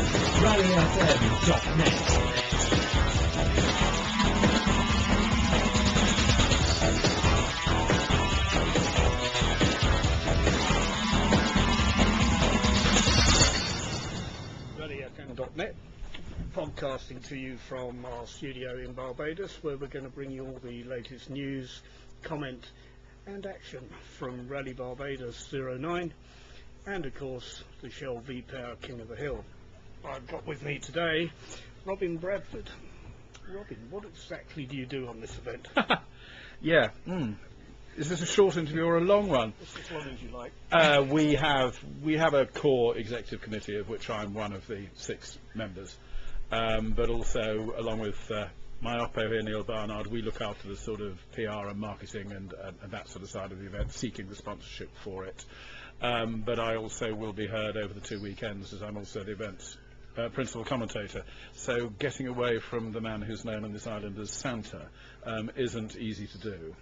RallyFM.net. RallyFM.net, podcasting to you from our studio in Barbados, where we're going to bring you all the latest news, comment and action from Rally Barbados 09 and of course the Shell V-Power King of the Hill. I've got with me today RB1b Bradford. Robin, what exactly do you do on this event? Yeah. Is this a short interview or a long one? Just as long as you like. We have a core executive committee of which I'm one of the 6 members, but also along with my oppo here, Neil Barnard, we look after the sort of PR and marketing and that sort of side of the event, seeking the sponsorship for it. But I also will be heard over the 2 weekends, as I'm also the event's principal commentator. So getting away from the man who's known on this island as Santa isn't easy to do.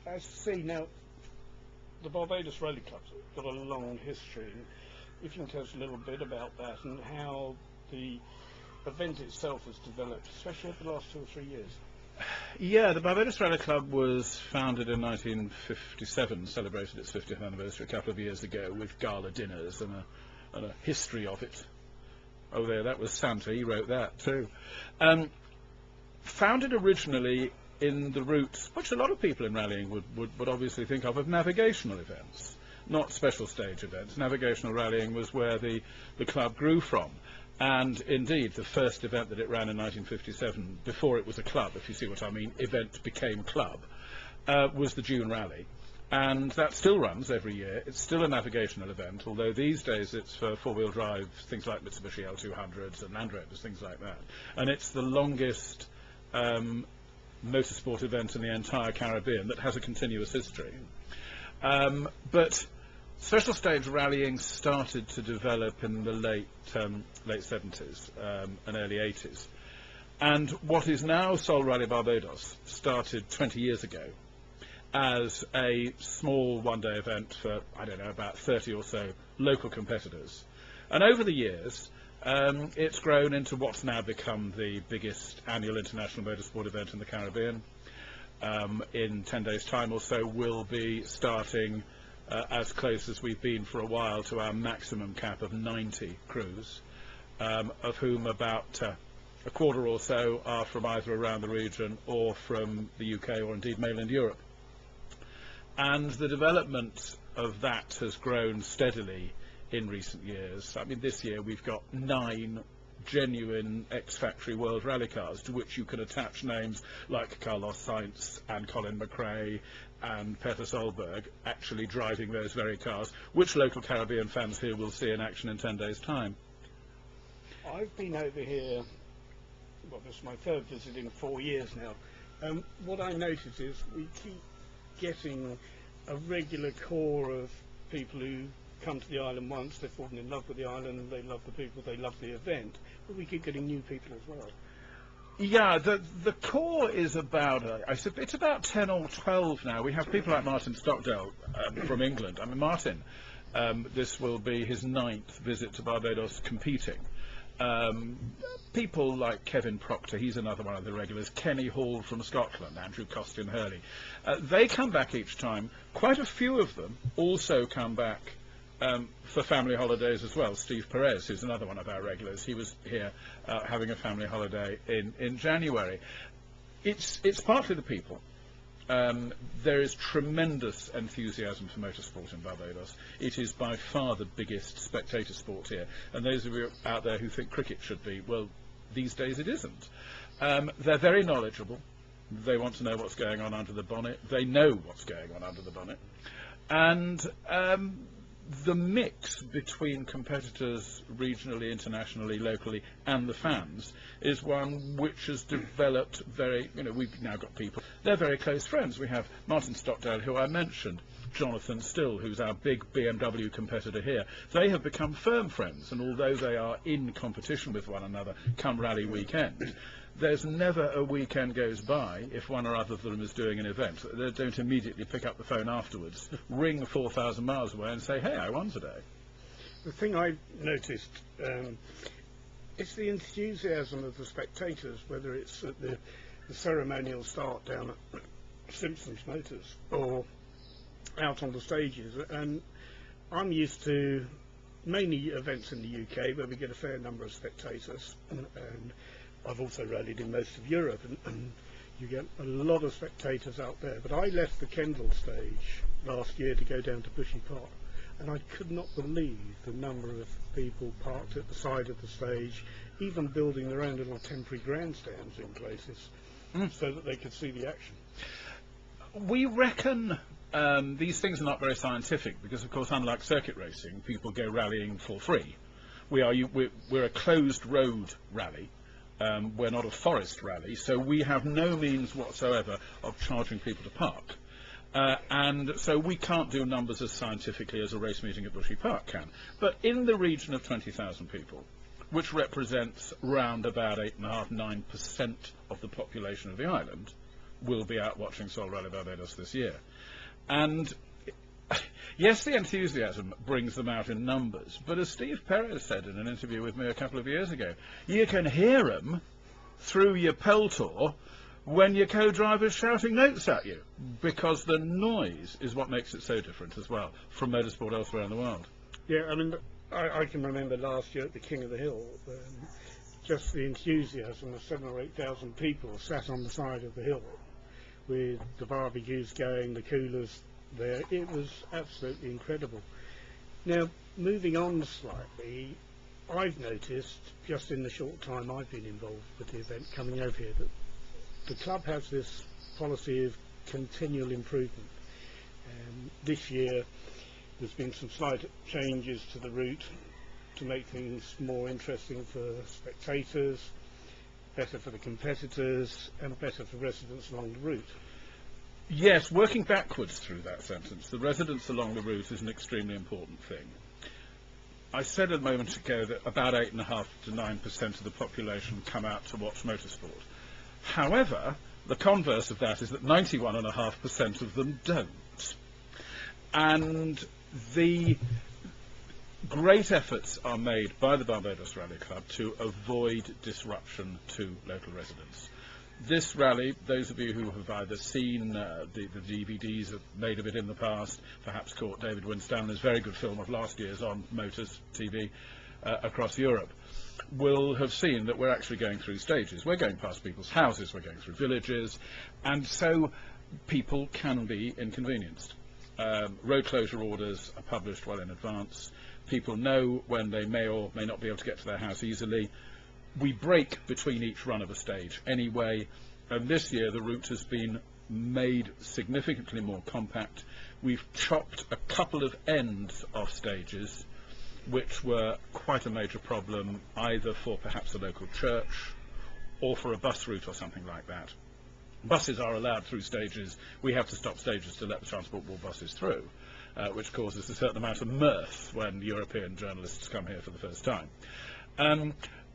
I see. Now, the Barbados Rally Club's got a long history. If you can tell us a little bit about that and how the event itself has developed, especially over the last 2 or 3 years. Yeah, the Barbados Rally Club was founded in 1957, celebrated its 50th anniversary a couple of years ago with gala dinners and a history of it. Oh, there, that was Santa, he wrote that too. Founded originally in the route, which a lot of people in rallying would obviously think of navigational events, not special stage events. Navigational rallying was where the club grew from. And indeed, the first event that it ran in 1957, before it was a club, if you see what I mean, event became club, was the June Rally. And that still runs every year. It's still a navigational event, although these days it's for four-wheel drive, things like Mitsubishi L200s and Land Rovers, things like that. And it's the longest motorsport event in the entire Caribbean that has a continuous history. But special stage rallying started to develop in the late 70s and early 80s. And what is now Sol Rally Barbados started 20 years ago as a small one-day event for, I don't know, about 30 or so local competitors. And over the years, it's grown into what's now become the biggest annual international motorsport event in the Caribbean. In 10 days' time or so, we'll be starting as close as we've been for a while to our maximum cap of 90 crews, of whom about a quarter or so are from either around the region or from the UK or indeed mainland Europe. And the development of that has grown steadily in recent years. I mean, this year we've got 9 genuine ex-factory World Rally cars to which you can attach names like Carlos Sainz and Colin McRae and Peter Solberg actually driving those very cars, which local Caribbean fans here will see in action in 10 days' time. I've been over here, well, this is my 3rd visit in 4 years now. What I notice is we keep getting a regular core of people who come to the island once, they've fallen in love with the island, they love the people, they love the event, but we keep getting new people as well. Yeah, the core is about, it's about 10 or 12 now. We have people like Martin Stockdale from England. I mean, Martin, this will be his 9th visit to Barbados competing. People like Kevin Proctor, he's another one of the regulars, Kenny Hall from Scotland, Andrew Costin Hurley. They come back each time. Quite a few of them also come back for family holidays as well. Steve Perez, who's another one of our regulars, he was here having a family holiday in January. It's partly the people. There is tremendous enthusiasm for motorsport in Barbados. It is by far the biggest spectator sport here. And those of you out there who think cricket should be, well, these days it isn't. They're very knowledgeable. They want to know what's going on under the bonnet. They know what's going on under the bonnet. And the mix between competitors regionally, internationally, locally and the fans is one which has developed very, we've now got people, they're very close friends. We have Martin Stockdale, who I mentioned, Jonathan Still, who's our big BMW competitor here. They have become firm friends, and although they are in competition with one another come rally weekend, there's never a weekend goes by if one or other of them is doing an event that they don't immediately pick up the phone afterwards, ring 4,000 miles away and say, hey, I won today. The thing I noticed It's the enthusiasm of the spectators, whether it's at the ceremonial start down at Simpson's Motors or out on the stages. And I'm used to mainly events in the UK where we get a fair number of spectators, and I've also rallied in most of Europe, and you get a lot of spectators out there. But I left the Kendal stage last year to go down to Bushy Park, and I could not believe the number of people parked at the side of the stage, even building their own little temporary grandstands in places so that they could see the action. We reckon these things are not very scientific because, of course, unlike circuit racing, people go rallying for free. We're a closed road rally. We're not a forest rally, so we have no means whatsoever of charging people to park. And so we can't do numbers as scientifically as a race meeting at Bushy Park can. But in the region of 20,000 people, which represents round about 8.5–9% of the population of the island, will be out watching Sol Rally Barbados this year. And yes, the enthusiasm brings them out in numbers, but as Steve Perez said in an interview with me a couple of years ago, you can hear them through your Peltor when your co-driver's shouting notes at you, because the noise is what makes it so different as well from motorsport elsewhere in the world. Yeah, I mean, I can remember last year at the King of the Hill, just the enthusiasm of 7,000 or 8,000 people sat on the side of the hill with the barbecues going, the coolers there. It was absolutely incredible. Now, moving on slightly, I've noticed, just in the short time I've been involved with the event coming over here, that the club has this policy of continual improvement. This year there's been some slight changes to the route to make things more interesting for spectators, better for the competitors, and better for residents along the route. Yes, working backwards through that sentence, the residents along the route is an extremely important thing. I said a moment ago that about 8.5 to 9% of the population come out to watch motorsport. However, the converse of that is that 91.5% of them don't. And the great efforts are made by the Barbados Rally Club to avoid disruption to local residents. This rally, those of you who have either seen the DVDs made of it in the past, perhaps caught David Winstanley's very good film of last year's on Motors TV across Europe, will have seen that we're actually going through stages. We're going past people's houses, we're going through villages, and so people can be inconvenienced. Road closure orders are published well in advance. People know when they may or may not be able to get to their house easily. We break between each run of a stage anyway, and this year the route has been made significantly more compact. We've chopped a couple of ends of stages which were quite a major problem, either for perhaps a local church or for a bus route or something like that. Buses are allowed through stages. We have to stop stages to let the Transport Board buses through, which causes a certain amount of mirth when European journalists come here for the first time.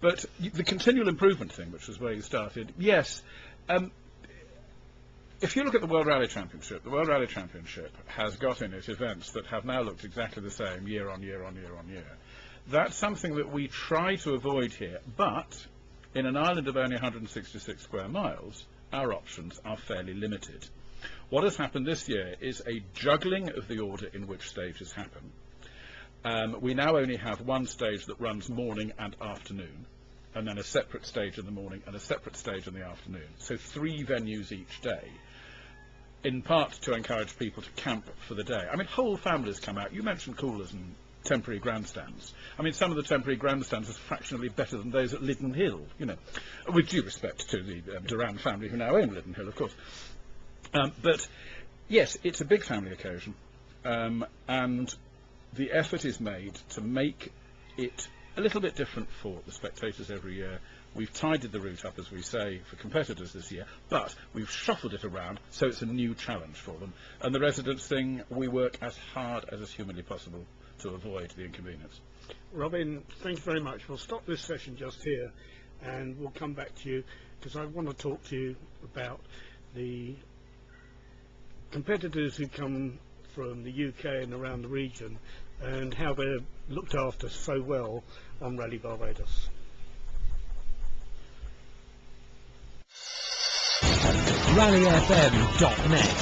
But the continual improvement thing, which was where you started, yes. If you look at the World Rally Championship, the World Rally Championship has got in it events that have now looked exactly the same year on year on year on year. That's something that we try to avoid here, but in an island of only 166 square miles, our options are fairly limited. What has happened this year is a juggling of the order in which stages happen. We now only have one stage that runs morning and afternoon, and then a separate stage in the morning and a separate stage in the afternoon. So 3 venues each day, in part to encourage people to camp for the day. I mean, whole families come out. You mentioned coolers and temporary grandstands. I mean, some of the temporary grandstands are fractionally better than those at Liddon Hill, you know, with due respect to the Durand family who now own Liddon Hill, of course. But yes, it's a big family occasion, and the effort is made to make it a little bit different for the spectators every year. We've tidied the route up, as we say, for competitors this year, but we've shuffled it around so it's a new challenge for them. And the residents thing, we work as hard as is humanly possible to avoid the inconvenience. Robin, thank you very much. We'll stop this session just here, and we'll come back to you, because I want to talk to you about the competitors who come from the UK and around the region, and how they're looked after so well on Rally Barbados. rallyfm.net.